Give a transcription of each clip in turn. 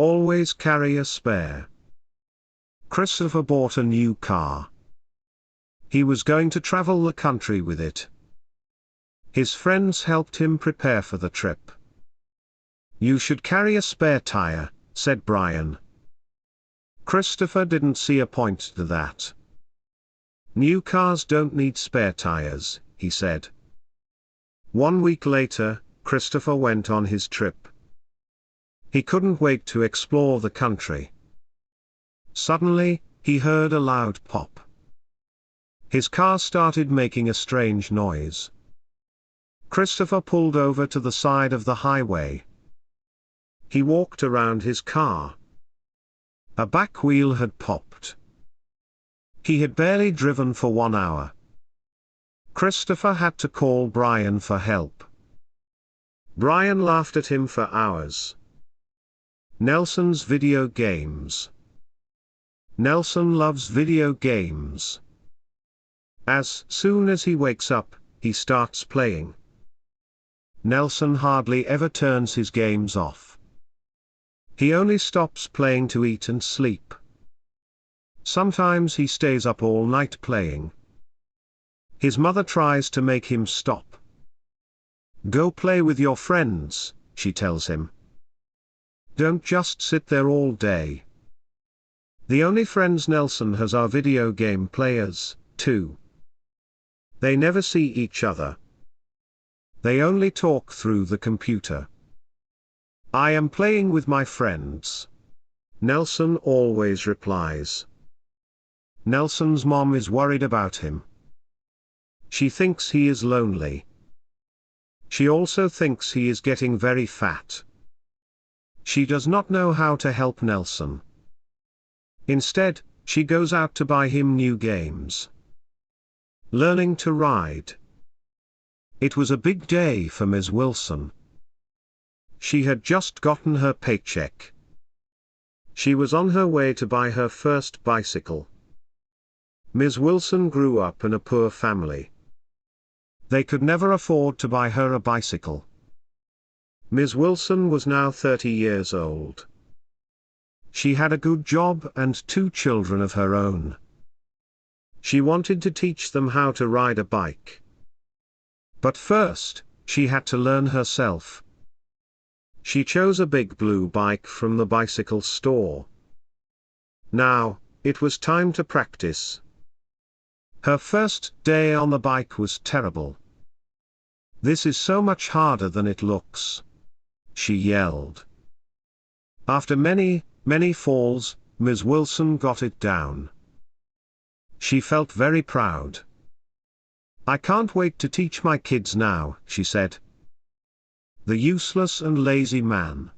Always carry a spare. Christopher bought a new car. He was going to travel the country with it. His friends helped him prepare for the trip. "You should carry a spare tire," said Brian. Christopher didn't see a point to that. "New cars don't need spare tires," he said. 1 week later, Christopher went on his trip. He couldn't wait to explore the country. Suddenly, he heard a loud pop. His car started making a strange noise. Christopher pulled over to the side of the highway. He walked around his car. A back wheel had popped. He had barely driven for 1 hour. Christopher had to call Brian for help. Brian laughed at him for hours. Nelson's video games. Nelson loves video games. As soon as he wakes up, he starts playing. Nelson hardly ever turns his games off. He only stops playing to eat and sleep. Sometimes he stays up all night playing. His mother tries to make him stop. "Go play with your friends," she tells him. "Don't just sit there all day." The only friends Nelson has are video game players, too. They never see each other. They only talk through the computer. "I am playing with my friends," Nelson always replies. Nelson's mom is worried about him. She thinks he is lonely. She also thinks he is getting very fat. She does not know how to help Nelson. Instead, she goes out to buy him new games. Learning to ride. It was a big day for Ms. Wilson. She had just gotten her paycheck. She was on her way to buy her first bicycle. Ms. Wilson grew up in a poor family. They could never afford to buy her a bicycle. Ms. Wilson was now 30 years old. She had a good job and 2 children of her own. She wanted to teach them how to ride a bike. But first, she had to learn herself. She chose a big blue bike from the bicycle store. Now, it was time to practice. Her first day on the bike was terrible. "This is so much harder than it looks," she yelled. After many, many falls, Ms. Wilson got it down. She felt very proud. "I can't wait to teach my kids now," she said. The useless and lazy man.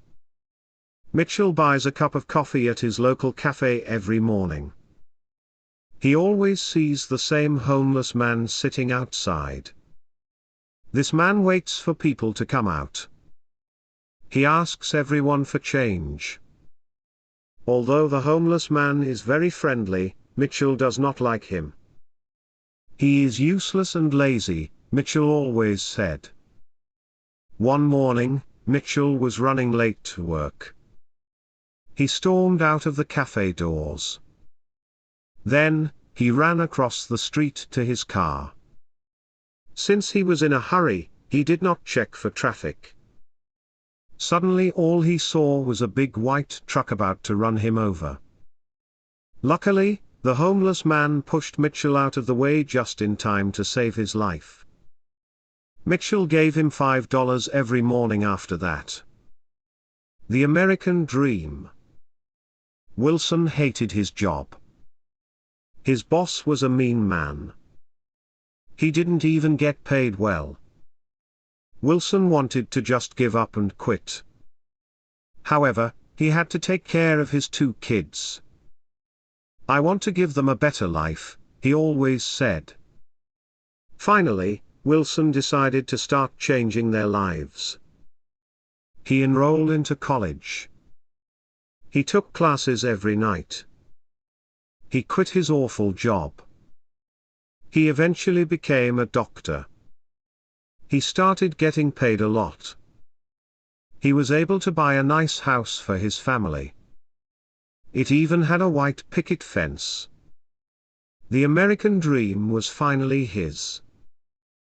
Mitchell buys a cup of coffee at his local cafe every morning. He always sees the same homeless man sitting outside. This man waits for people to come out. He asks everyone for change. Although the homeless man is very friendly, Mitchell does not like him. "He is useless and lazy," Mitchell always said. One morning, Mitchell was running late to work. He stormed out of the cafe doors. Then, he ran across the street to his car. Since he was in a hurry, he did not check for traffic. Suddenly all he saw was a big white truck about to run him over. Luckily, the homeless man pushed Mitchell out of the way just in time to save his life. Mitchell gave him $5 every morning after that. The American dream. Wilson hated his job. His boss was a mean man. He didn't even get paid well. Wilson wanted to just give up and quit. However, he had to take care of his 2 kids. "I want to give them a better life," he always said. Finally, Wilson decided to start changing their lives. He enrolled into college. He took classes every night. He quit his awful job. He eventually became a doctor. He started getting paid a lot. He was able to buy a nice house for his family. It even had a white picket fence. The American dream was finally his.